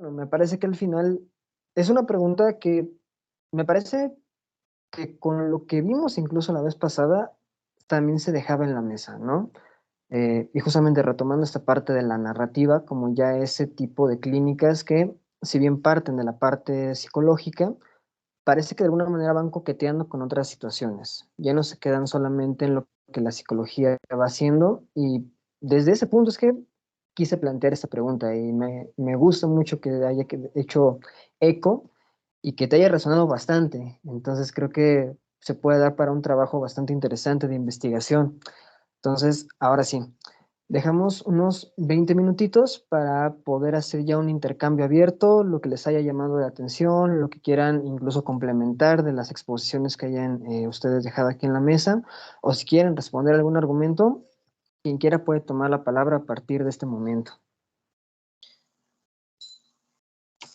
Bueno, me parece que al final es una pregunta que me parece que con lo que vimos incluso la vez pasada, también se dejaba en la mesa, ¿no? Y justamente retomando esta parte de la narrativa, como ya ese tipo de clínicas que, si bien parten de la parte psicológica, parece que de alguna manera van coqueteando con otras situaciones. Ya no se quedan solamente en lo que la psicología va haciendo. Y desde ese punto es que quise plantear esta pregunta y me gusta mucho que haya hecho eco y que te haya resonado bastante. Entonces creo que se puede dar para un trabajo bastante interesante de investigación. Entonces, ahora sí, dejamos unos 20 minutitos para poder hacer ya un intercambio abierto, lo que les haya llamado la atención, lo que quieran incluso complementar de las exposiciones que hayan ustedes dejado aquí en la mesa, o si quieren responder algún argumento, quien quiera puede tomar la palabra a partir de este momento.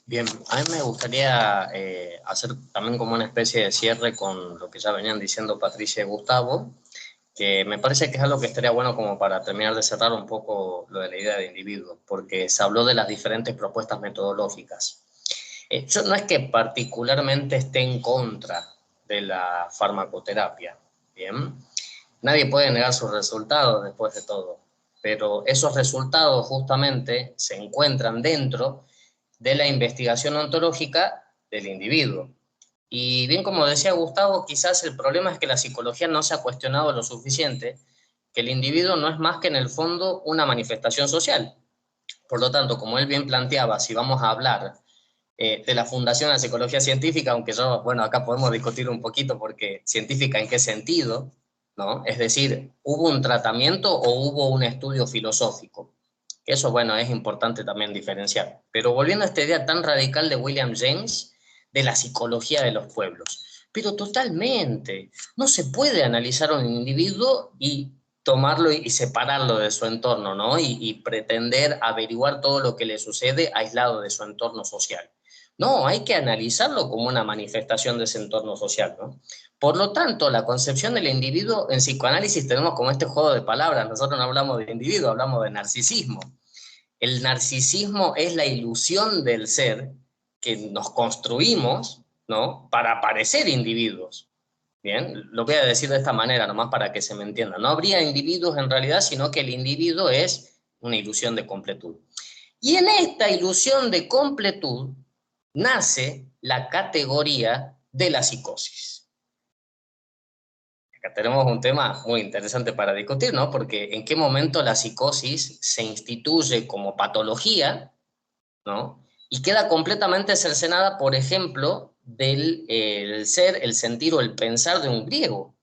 Bien, a mí me gustaría hacer también como una especie de cierre con lo que ya venían diciendo Patricia y Gustavo, que me parece que es algo que estaría bueno como para terminar de cerrar un poco lo de la idea de individuo, porque se habló de las diferentes propuestas metodológicas. Yo no es que particularmente esté en contra de la farmacoterapia, ¿bien? Nadie puede negar sus resultados después de todo, pero esos resultados justamente se encuentran dentro de la investigación ontológica del individuo. Y bien como decía Gustavo, quizás el problema es que la psicología no se ha cuestionado lo suficiente, que el individuo no es más que en el fondo una manifestación social. Por lo tanto, como él bien planteaba, si vamos a hablar de la Fundación de la Psicología Científica, aunque yo, bueno, acá podemos discutir un poquito porque científica en qué sentido, ¿no? Es decir, ¿hubo un tratamiento o hubo un estudio filosófico? Eso, bueno, es importante también diferenciar. Pero volviendo a esta idea tan radical de William James, de la psicología de los pueblos, pero totalmente, no se puede analizar a un individuo y tomarlo y separarlo de su entorno, ¿no? Y pretender averiguar todo lo que le sucede aislado de su entorno social. No, hay que analizarlo como una manifestación de ese entorno social, ¿no? Por lo tanto, la concepción del individuo en psicoanálisis tenemos como este juego de palabras. Nosotros no hablamos de individuo, hablamos de narcisismo. El narcisismo es la ilusión del ser que nos construimos, ¿no? Para parecer individuos. Bien, lo voy a decir de esta manera, nomás para que se me entienda. No habría individuos en realidad, sino que el individuo es una ilusión de completud. Y en esta ilusión de completud nace la categoría de la psicosis. Acá tenemos un tema muy interesante para discutir, ¿no? Porque en qué momento la psicosis se instituye como patología, ¿no? Y queda completamente cercenada, por ejemplo, del el ser, el sentir o el pensar de un griego.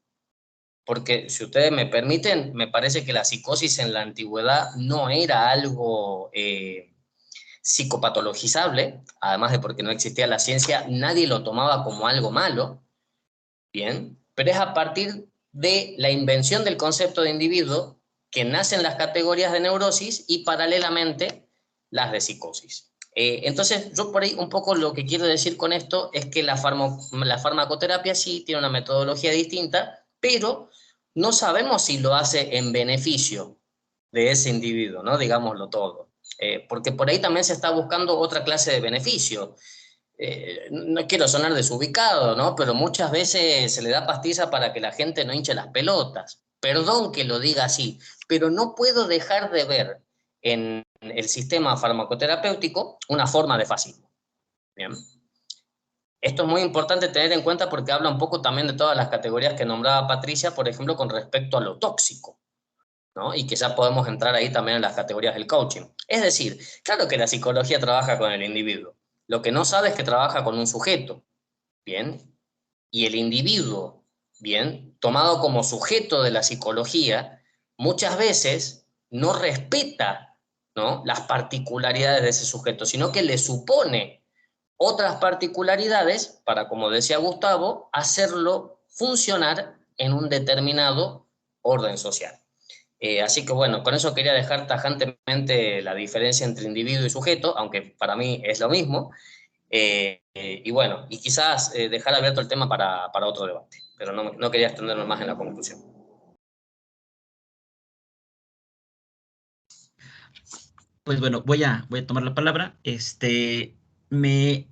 Porque, si ustedes me permiten, me parece que la psicosis en la antigüedad no era algo psicopatologizable, además de porque no existía la ciencia, nadie lo tomaba como algo malo, ¿bien? Pero es a partir de la invención del concepto de individuo que nacen las categorías de neurosis y paralelamente las de psicosis. Entonces, yo por ahí un poco lo que quiero decir con esto es que la farmacoterapia sí tiene una metodología distinta, pero no sabemos si lo hace en beneficio de ese individuo, ¿no? Digámoslo todo. Porque por ahí también se está buscando otra clase de beneficio. No quiero sonar desubicado, ¿no? Pero muchas veces se le da pastilla para que la gente no hinche las pelotas. Perdón que lo diga así, pero no puedo dejar de ver en el sistema farmacoterapéutico una forma de fascismo. Bien. Esto es muy importante tener en cuenta porque habla un poco también de todas las categorías que nombraba Patricia, por ejemplo, con respecto a lo tóxico, ¿no? Y que ya podemos entrar ahí también en las categorías del coaching. Es decir, claro que la psicología trabaja con el individuo. Lo que no sabe es que trabaja con un sujeto, ¿bien? Y el individuo, ¿bien? Tomado como sujeto de la psicología, muchas veces no respeta, ¿no?, las particularidades de ese sujeto, sino que le supone otras particularidades para, como decía Gustavo, hacerlo funcionar en un determinado orden social. Así que bueno, con eso quería dejar tajantemente la diferencia entre individuo y sujeto, aunque para mí es lo mismo. Y bueno, y quizás dejar abierto el tema para otro debate, pero no quería extenderme más en la conclusión. Pues bueno, voy a tomar la palabra. Me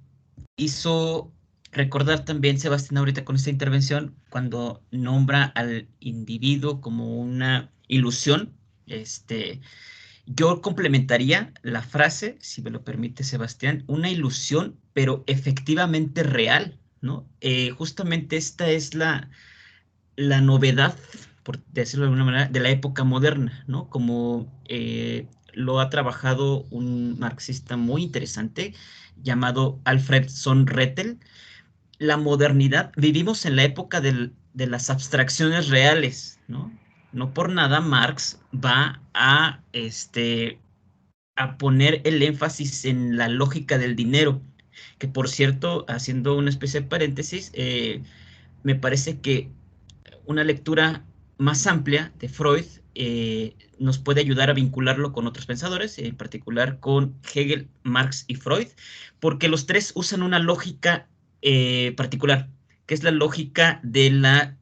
hizo recordar también, Sebastián, ahorita con esta intervención, cuando nombra al individuo como una ilusión. Yo complementaría la frase, si me lo permite, Sebastián, una ilusión, pero efectivamente real, ¿no? Justamente esta es la novedad, por decirlo de alguna manera, de la época moderna, ¿no? Como lo ha trabajado un marxista muy interesante llamado Alfred von Rettel. La modernidad, vivimos en la época de las abstracciones reales, ¿no? No por nada Marx va a poner el énfasis en la lógica del dinero, que por cierto, haciendo una especie de paréntesis, me parece que una lectura más amplia de Freud nos puede ayudar a vincularlo con otros pensadores, en particular con Hegel, Marx y Freud, porque los tres usan una lógica particular, que es la lógica de la...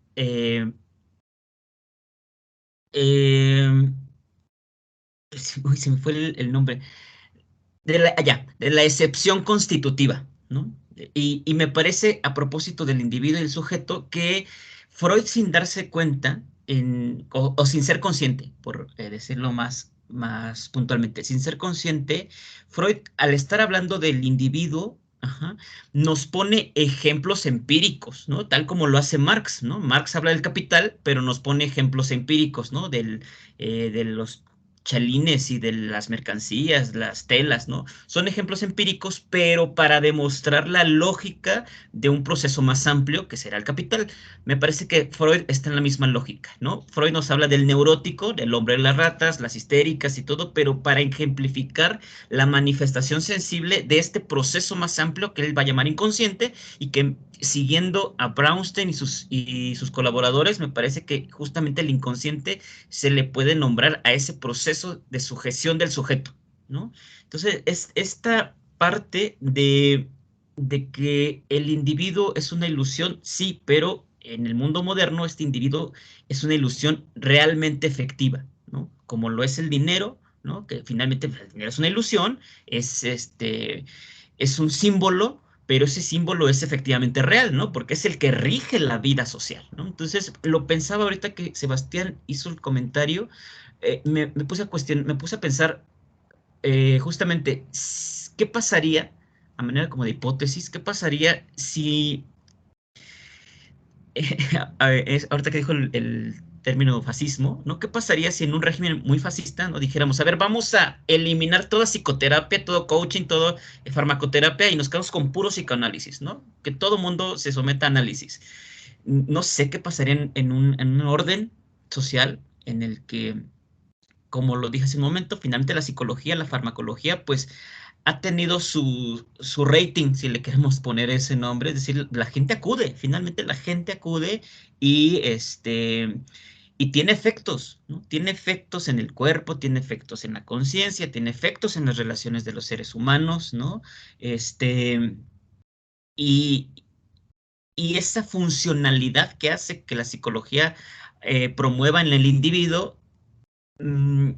uy, se me fue el nombre. De la excepción constitutiva, ¿no? Y me parece, a propósito del individuo y el sujeto, que Freud, sin darse cuenta, o sin ser consciente, por decirlo más puntualmente, sin ser consciente, Freud, al estar hablando del individuo, ajá, nos pone ejemplos empíricos, ¿no? Tal como lo hace Marx, ¿no? Marx habla del capital, pero nos pone ejemplos empíricos, ¿no? De los chalines y de las mercancías, las telas, ¿no? Son ejemplos empíricos, pero para demostrar la lógica de un proceso más amplio que será el capital. Me parece que Freud está en la misma lógica, ¿no? Freud nos habla del neurótico, del hombre de las ratas, las histéricas y todo, pero para ejemplificar la manifestación sensible de este proceso más amplio que él va a llamar inconsciente y que siguiendo a Brownstein y sus colaboradores, me parece que justamente el inconsciente se le puede nombrar a ese proceso de sujeción del sujeto, ¿no? Entonces, es esta parte de que el individuo es una ilusión, sí, pero en el mundo moderno este individuo es una ilusión realmente efectiva, ¿no? Como lo es el dinero, ¿no? Que finalmente pues, el dinero es una ilusión, es es un símbolo, pero ese símbolo es efectivamente real, ¿no? Porque es el que rige la vida social, ¿no? Entonces, lo pensaba ahorita que Sebastián hizo el comentario, me puse a me puse a pensar justamente, ¿qué pasaría, a manera como de hipótesis, qué pasaría si a ver, ahorita que dijo el término fascismo, ¿no? ¿Qué pasaría si en un régimen muy fascista, ¿no? Dijéramos, a ver, vamos a eliminar toda psicoterapia, todo coaching, todo farmacoterapia y nos quedamos con puro psicoanálisis, ¿no? Que todo mundo se someta a análisis. No sé qué pasaría en un orden social en el que, como lo dije hace un momento, finalmente la psicología, la farmacología, pues ha tenido su rating, si le queremos poner ese nombre, es decir, la gente acude, finalmente la gente acude y y tiene efectos, ¿no? Tiene efectos en el cuerpo, tiene efectos en la conciencia, tiene efectos en las relaciones de los seres humanos, ¿no? Este, y, y esa funcionalidad que hace que la psicología promueva en el individuo, mm,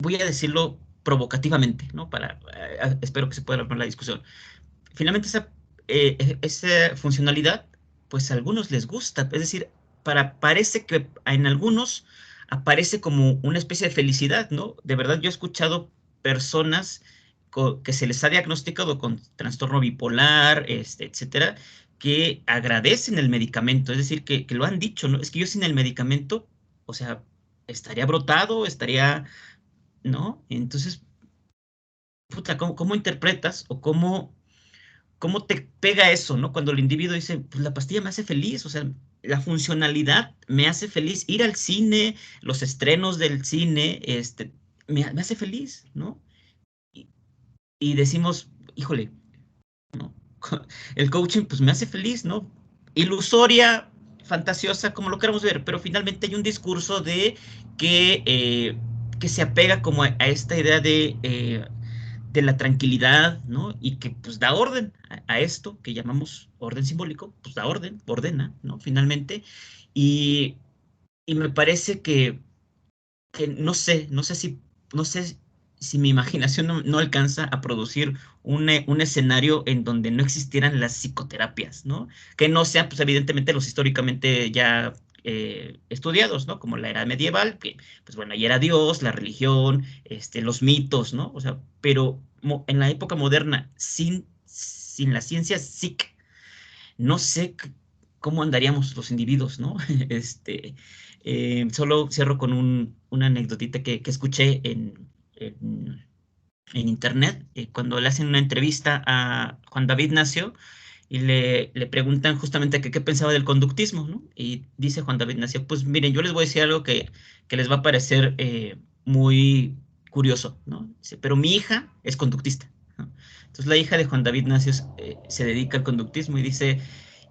voy a decirlo provocativamente, ¿no? Espero que se pueda armar la discusión. Finalmente esa funcionalidad, pues a algunos les gusta, es decir, parece que en algunos aparece como una especie de felicidad, ¿no? De verdad, yo he escuchado personas que se les ha diagnosticado con trastorno bipolar, etcétera, que agradecen el medicamento, es decir, que lo han dicho, ¿no? Es que yo sin el medicamento, o sea, estaría brotado, estaría, ¿no? Entonces, puta, ¿cómo interpretas o cómo te pega eso, ¿no? Cuando el individuo dice, pues la pastilla me hace feliz, o sea, la funcionalidad me hace feliz, ir al cine, los estrenos del cine, me hace feliz, ¿no? Y, y decimos, híjole, ¿no? El coaching, pues me hace feliz, ¿no? Ilusoria, fantasiosa, como lo queramos ver, pero finalmente hay un discurso que se apega como a esta idea de la tranquilidad, ¿no? Y que pues da orden a esto que llamamos orden simbólico, pues da orden, ordena, ¿no? Finalmente. Y, y me parece que no sé, no sé si mi imaginación no alcanza a producir un escenario en donde no existieran las psicoterapias, ¿no? Que no sean, pues, evidentemente, los históricamente ya estudiados, ¿no? Como la era medieval, que, pues bueno, ahí era Dios, la religión, los mitos, ¿no? O sea, pero en la época moderna, sin la ciencia psic, no sé cómo andaríamos los individuos, ¿no? Solo cierro con una anécdotita que escuché en internet, cuando le hacen una entrevista a Juan David Nacio y le preguntan justamente qué pensaba del conductismo, ¿no? Y dice Juan David Nacio, pues miren, yo les voy a decir algo que les va a parecer muy curioso, ¿no? Dice, pero mi hija es conductista, ¿no? Entonces la hija de Juan David Nacio se dedica al conductismo y dice,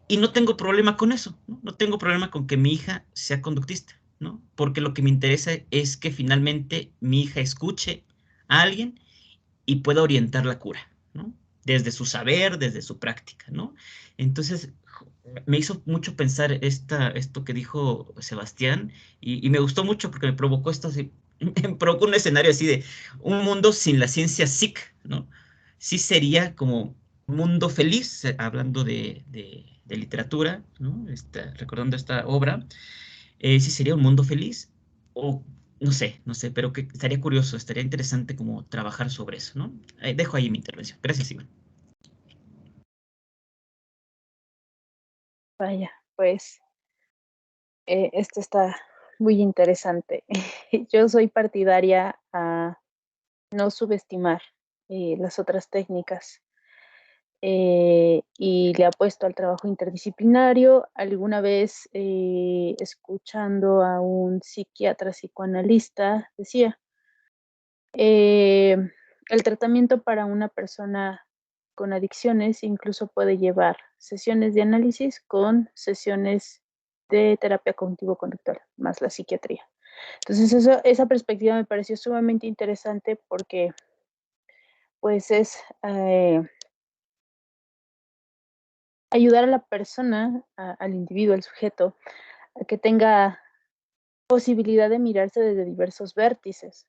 y no tengo problema con eso, ¿no? No tengo problema con que mi hija sea conductista, ¿no? Porque lo que me interesa es que finalmente mi hija escuche a alguien y pueda orientar la cura, ¿no? Desde su saber, desde su práctica, ¿no? Entonces, me hizo mucho pensar esto que dijo Sebastián y me gustó mucho porque me provocó esto así, me provocó un escenario así de un mundo sin la ciencia SIC, ¿no? Sí sería como un mundo feliz, hablando de literatura, ¿no? Recordando esta obra, si sería un mundo feliz o no sé, pero que estaría curioso, estaría interesante como trabajar sobre eso, ¿no? Dejo ahí mi intervención. Gracias, Iván. Vaya, pues esto está muy interesante. Yo soy partidaria a no subestimar las otras técnicas y le apuesto al trabajo interdisciplinario. Alguna vez escuchando a un psiquiatra psicoanalista decía, el tratamiento para una persona con adicciones incluso puede llevar sesiones de análisis con sesiones de terapia cognitivo-conductual, más la psiquiatría. Entonces esa perspectiva me pareció sumamente interesante porque pues es ayudar a la persona, al individuo, al sujeto, a que tenga posibilidad de mirarse desde diversos vértices.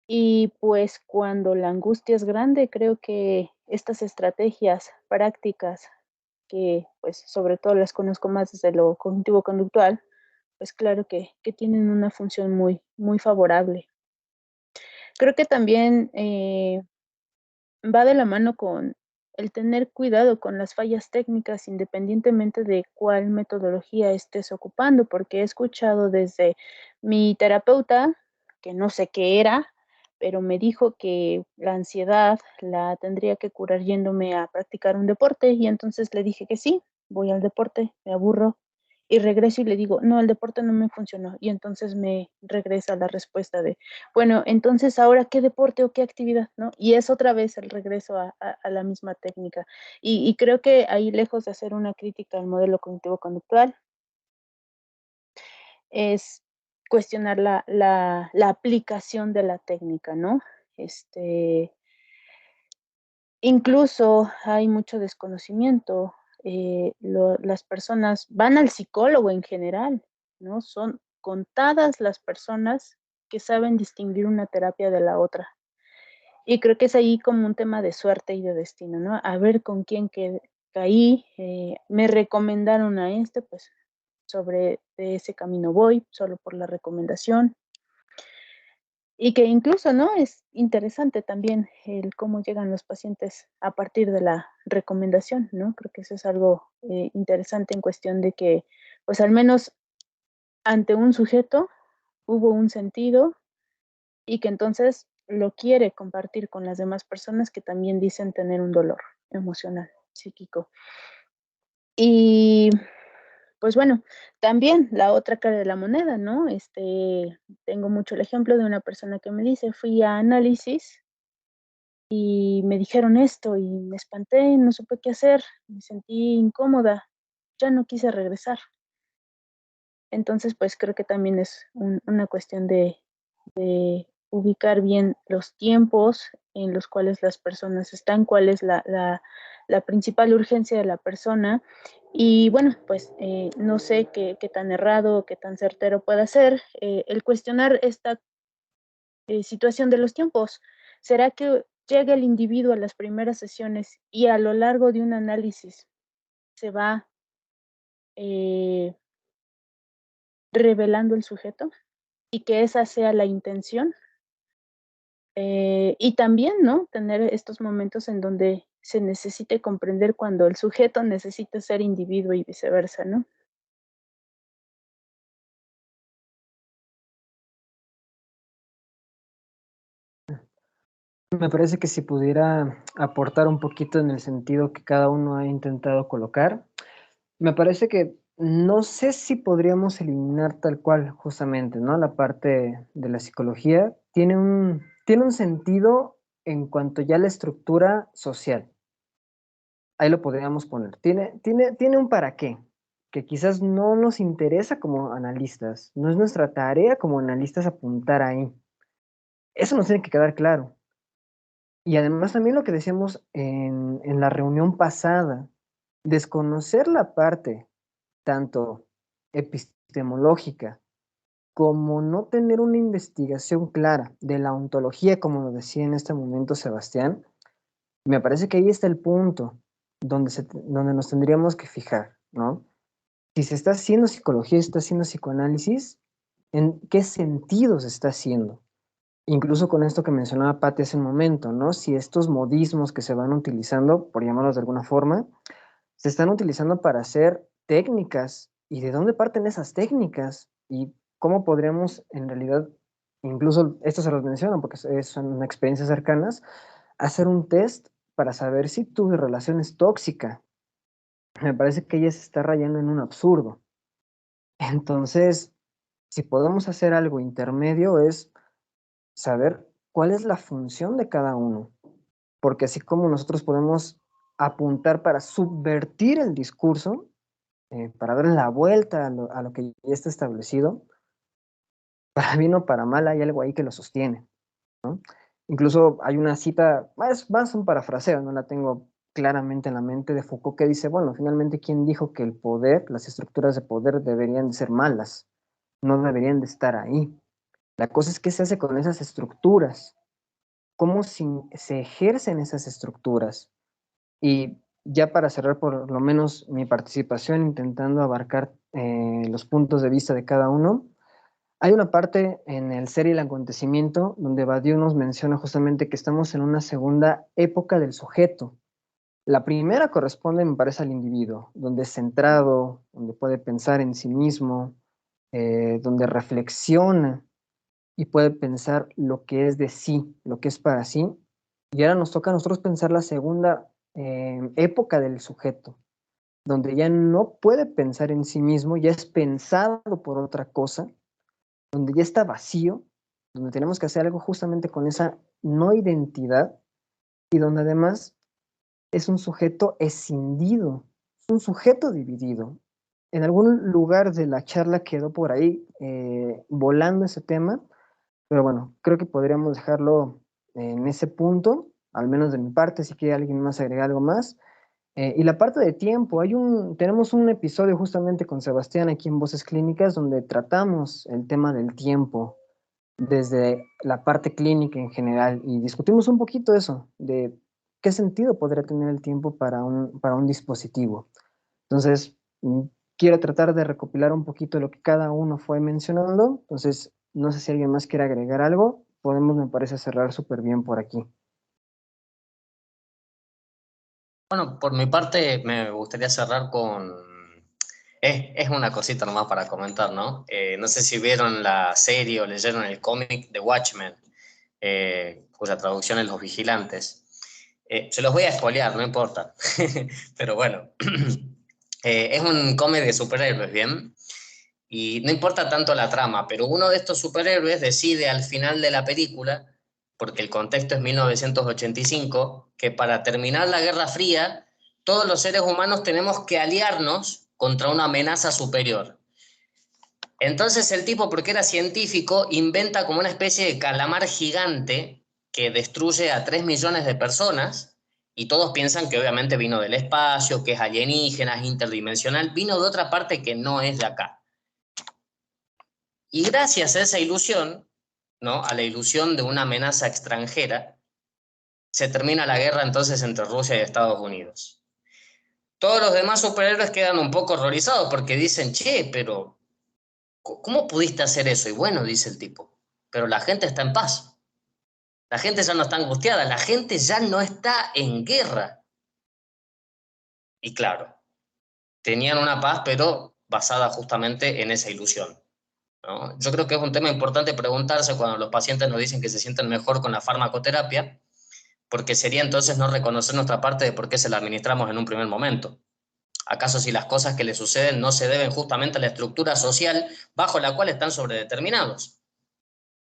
Y pues cuando la angustia es grande, creo que estas estrategias prácticas, que pues sobre todo las conozco más desde lo cognitivo-conductual, pues claro que tienen una función muy, muy favorable. Creo que también va de la mano con el tener cuidado con las fallas técnicas independientemente de cuál metodología estés ocupando, porque he escuchado desde mi terapeuta, que no sé qué era, pero me dijo que la ansiedad la tendría que curar yéndome a practicar un deporte y entonces le dije que sí, voy al deporte, me aburro y regreso y le digo, no, el deporte no me funcionó y entonces me regresa la respuesta de, bueno, entonces ahora qué deporte o qué actividad, ¿no? Y es otra vez el regreso a la misma técnica. Y creo que ahí, lejos de hacer una crítica al modelo cognitivo-conductual, es cuestionar la aplicación de la técnica, ¿no? Incluso hay mucho desconocimiento. Las personas van al psicólogo en general, ¿no? Son contadas las personas que saben distinguir una terapia de la otra. Y creo que es ahí como un tema de suerte y de destino, ¿no? A ver con quién caí, me recomendaron a pues sobre ese camino voy, solo por la recomendación. Y que incluso, ¿no? Es interesante también el cómo llegan los pacientes a partir de la recomendación, ¿no? Creo que eso es algo interesante en cuestión de que, pues al menos ante un sujeto hubo un sentido y que entonces lo quiere compartir con las demás personas que también dicen tener un dolor emocional, psíquico. Y pues bueno, también la otra cara de la moneda, ¿no? Tengo mucho el ejemplo de una persona que me dice, fui a análisis y me dijeron esto y me espanté, no supe qué hacer, me sentí incómoda, ya no quise regresar. Entonces, pues creo que también es una cuestión de ubicar bien los tiempos en los cuales las personas están, cuál es la principal urgencia de la persona. Y bueno, pues no sé qué tan errado o qué tan certero pueda ser el cuestionar esta situación de los tiempos. ¿Será que llega el individuo a las primeras sesiones y a lo largo de un análisis se va revelando el sujeto y que esa sea la intención? Y también, ¿no? Tener estos momentos en donde se necesite comprender cuando el sujeto necesita ser individuo y viceversa, ¿no? Me parece que si pudiera aportar un poquito en el sentido que cada uno ha intentado colocar, me parece que no sé si podríamos eliminar tal cual justamente, ¿no? La parte de la psicología tiene un sentido en cuanto ya a la estructura social. Ahí lo podríamos poner. Tiene un para qué, que quizás no nos interesa como analistas. No es nuestra tarea como analistas apuntar ahí. Eso nos tiene que quedar claro. Y además también lo que decíamos en la reunión pasada, desconocer la parte tanto epistemológica como no tener una investigación clara de la ontología, como lo decía en este momento Sebastián, me parece que ahí está el punto donde nos tendríamos que fijar, ¿no? Si se está haciendo psicología, se está haciendo psicoanálisis, ¿en qué sentido se está haciendo? Incluso con esto que mencionaba Patti hace un momento, ¿no? Si estos modismos que se van utilizando, por llamarlos de alguna forma, se están utilizando para hacer técnicas, ¿y de dónde parten esas técnicas? ¿Y cómo podríamos, en realidad, incluso esto se los menciono porque son experiencias cercanas, hacer un test para saber si tu relación es tóxica? Me parece que ella se está rayando en un absurdo. Entonces, si podemos hacer algo intermedio es saber cuál es la función de cada uno, porque así como nosotros podemos apuntar para subvertir el discurso, para darle la vuelta a lo que ya está establecido, para bien o para mal hay algo ahí que lo sostiene, ¿no? Incluso hay una cita, más un parafraseo, no la tengo claramente en la mente, de Foucault, que dice, bueno, finalmente, ¿quién dijo que el poder, las estructuras de poder deberían de ser malas? No deberían de estar ahí. La cosa es qué se hace con esas estructuras, cómo se ejercen esas estructuras. Y ya para cerrar por lo menos mi participación intentando abarcar los puntos de vista de cada uno, hay una parte en el ser y el acontecimiento donde Badiou nos menciona justamente que estamos en una segunda época del sujeto. La primera corresponde, me parece, al individuo, donde es centrado, donde puede pensar en sí mismo, donde reflexiona y puede pensar lo que es de sí, lo que es para sí. Y ahora nos toca a nosotros pensar la segunda época del sujeto, donde ya no puede pensar en sí mismo, ya es pensado por otra cosa, donde ya está vacío, donde tenemos que hacer algo justamente con esa no identidad y donde además es un sujeto escindido, es un sujeto dividido. En algún lugar de la charla quedó por ahí volando ese tema, pero bueno, creo que podríamos dejarlo en ese punto, al menos de mi parte, si quiere alguien más agregar algo más. Y la parte de tiempo, tenemos un episodio justamente con Sebastián aquí en Voces Clínicas donde tratamos el tema del tiempo desde la parte clínica en general y discutimos un poquito eso, de qué sentido podría tener el tiempo para un dispositivo. Entonces, quiero tratar de recopilar un poquito lo que cada uno fue mencionando. Entonces, no sé si alguien más quiere agregar algo. Podemos, me parece, cerrar súper bien por aquí. Bueno, por mi parte me gustaría cerrar con... Es una cosita nomás para comentar, ¿no? No sé si vieron la serie o leyeron el cómic de Watchmen, cuya traducción es Los Vigilantes. Se los voy a spoilear, no importa. Pero bueno, es un cómic de superhéroes, ¿bien? Y no importa tanto la trama, pero uno de estos superhéroes decide al final de la película, porque el contexto es 1985, que para terminar la Guerra Fría, todos los seres humanos tenemos que aliarnos contra una amenaza superior. Entonces el tipo, porque era científico, inventa como una especie de calamar gigante que destruye a 3 millones de personas y todos piensan que obviamente vino del espacio, que es alienígena, es interdimensional, vino de otra parte que no es de acá. Y gracias a esa ilusión, ¿no? A la ilusión de una amenaza extranjera, se termina la guerra entonces entre Rusia y Estados Unidos. Todos los demás superhéroes quedan un poco horrorizados porque dicen, che, pero ¿cómo pudiste hacer eso? Y bueno, dice el tipo, pero la gente está en paz, la gente ya no está angustiada, la gente ya no está en guerra. Y claro, tenían una paz, pero basada justamente en esa ilusión, ¿no? Yo creo que es un tema importante preguntarse cuando los pacientes nos dicen que se sienten mejor con la farmacoterapia, porque sería entonces no reconocer nuestra parte de por qué se la administramos en un primer momento. ¿Acaso si las cosas que le suceden no se deben justamente a la estructura social bajo la cual están sobredeterminados?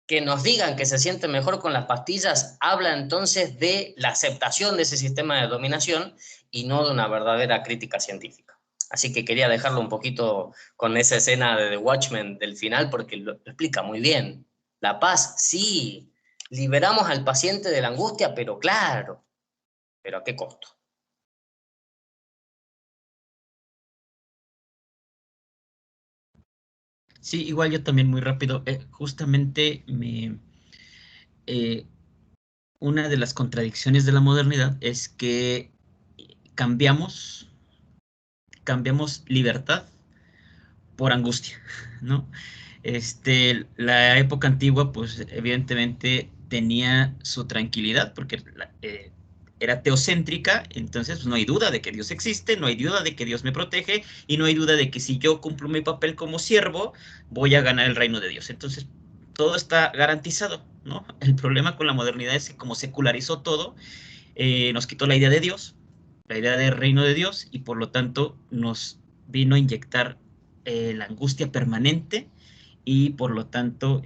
Que nos digan que se sienten mejor con las pastillas habla entonces de la aceptación de ese sistema de dominación y no de una verdadera crítica científica. Así que quería dejarlo un poquito con esa escena de The Watchmen del final porque lo explica muy bien. La paz, sí, liberamos al paciente de la angustia, pero claro, pero ¿a qué costo? Sí, igual yo también muy rápido. Justamente eh, una de las contradicciones de la modernidad es que cambiamos, cambiamos libertad por angustia, ¿no? La época antigua, pues evidentemente tenía su tranquilidad porque era teocéntrica, entonces pues, no hay duda de que Dios existe, no hay duda de que Dios me protege y no hay duda de que si yo cumplo mi papel como siervo, voy a ganar el reino de Dios. Entonces, todo está garantizado, ¿no? El problema con la modernidad es que como secularizó todo, nos quitó la idea de Dios, la idea del reino de Dios, y por lo tanto nos vino a inyectar la angustia permanente y por lo tanto,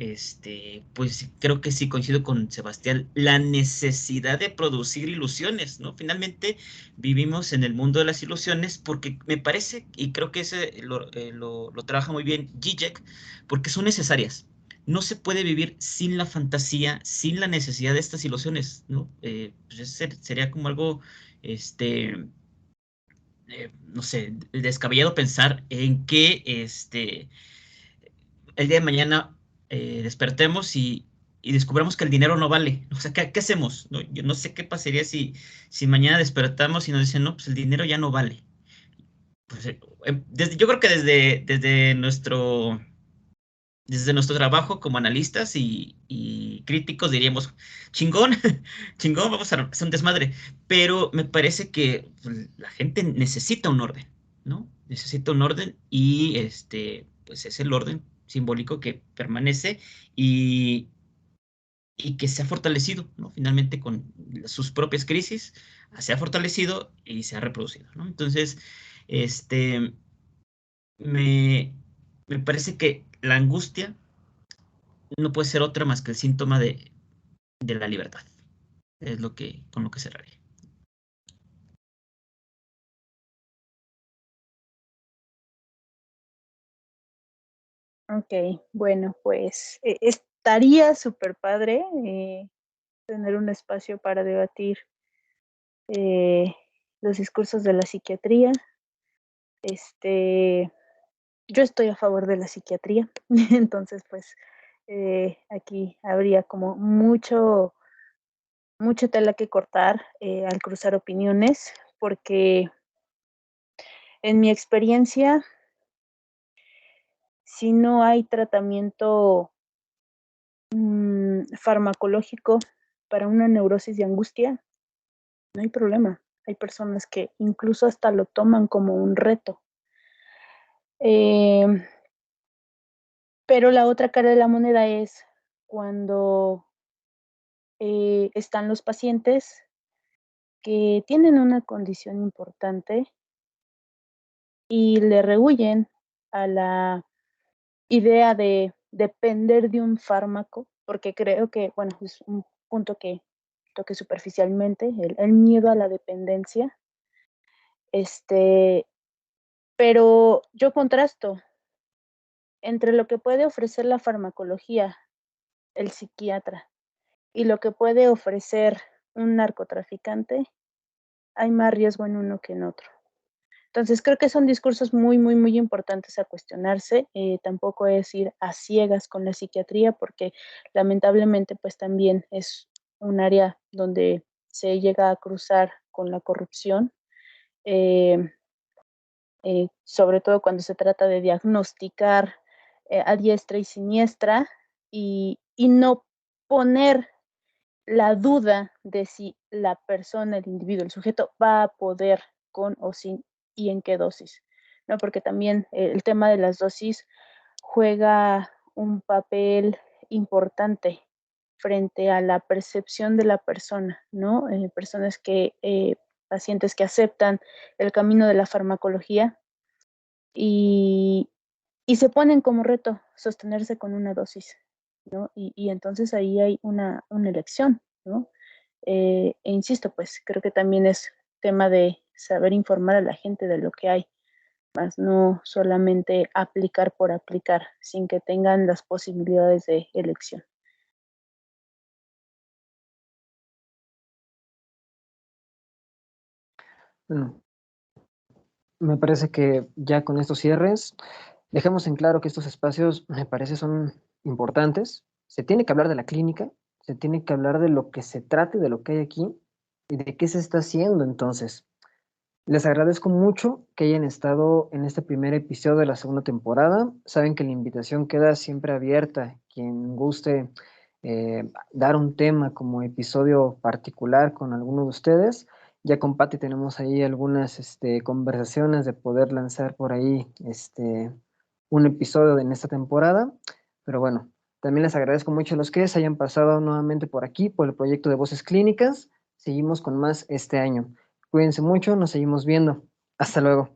pues creo que sí coincido con Sebastián, la necesidad de producir ilusiones, ¿no? Finalmente vivimos en el mundo de las ilusiones porque me parece, y creo que ese lo trabaja muy bien Zizek, porque son necesarias. No se puede vivir sin la fantasía, sin la necesidad de estas ilusiones, ¿no? Pues sería como algo, no sé, descabellado pensar en que, el día de mañana despertemos y descubramos que el dinero no vale. O sea, ¿qué hacemos? No, yo no sé qué pasaría si mañana despertamos y nos dicen, no, pues el dinero ya no vale. Pues, yo creo que desde nuestro trabajo como analistas y críticos diríamos, chingón, chingón, vamos a hacer un desmadre. Pero me parece que pues, la gente necesita un orden, ¿no? Necesita un orden y pues es el orden simbólico que permanece y, y que se ha fortalecido, ¿no? Finalmente con sus propias crisis, se ha fortalecido y se ha reproducido, ¿no? Entonces, este, me, me parece que la angustia no puede ser otra más que el síntoma de la libertad. Es con lo que cerraría. Ok, bueno, pues estaría súper padre tener un espacio para debatir eh, los discursos de la psiquiatría. Yo estoy a favor de la psiquiatría, entonces pues aquí habría como mucha tela que cortar al cruzar opiniones, porque en mi experiencia, si no hay tratamiento farmacológico para una neurosis de angustia, no hay problema. Hay personas que incluso hasta lo toman como un reto. Pero la otra cara de la moneda es cuando están los pacientes que tienen una condición importante y le rehuyen a la idea de depender de un fármaco, porque creo que, bueno, es un punto que toque superficialmente, el miedo a la dependencia. Pero yo contrasto entre lo que puede ofrecer la farmacología, el psiquiatra, y lo que puede ofrecer un narcotraficante, hay más riesgo en uno que en otro. Entonces creo que son discursos muy, muy, muy importantes a cuestionarse. Tampoco es ir a ciegas con la psiquiatría, porque lamentablemente pues también es un área donde se llega a cruzar con la corrupción, sobre todo cuando se trata de diagnosticar a diestra y siniestra y no poner la duda de si la persona, el individuo, el sujeto va a poder con o sin y en qué dosis, ¿no? Porque también el tema de las dosis juega un papel importante frente a la percepción de la persona, ¿no? Personas que, pacientes que aceptan el camino de la farmacología y, y se ponen como reto sostenerse con una dosis, ¿no? Y entonces ahí hay una elección, ¿no? E insisto, pues creo que también es tema de saber informar a la gente de lo que hay, más no solamente aplicar por aplicar, sin que tengan las posibilidades de elección. Bueno, me parece que ya con estos cierres dejamos en claro que estos espacios, me parece, son importantes. Se tiene que hablar de la clínica, se tiene que hablar de lo que se trate, de lo que hay aquí y de qué se está haciendo entonces. Les agradezco mucho que hayan estado en este primer episodio de la segunda temporada. Saben que la invitación queda siempre abierta. Quien guste dar un tema como episodio particular con alguno de ustedes. Ya con Pati tenemos ahí algunas conversaciones de poder lanzar por ahí un episodio en esta temporada. Pero bueno, también les agradezco mucho a los que se hayan pasado nuevamente por aquí, por el proyecto de Voces Clínicas. Seguimos con más este año. Cuídense mucho, nos seguimos viendo. Hasta luego.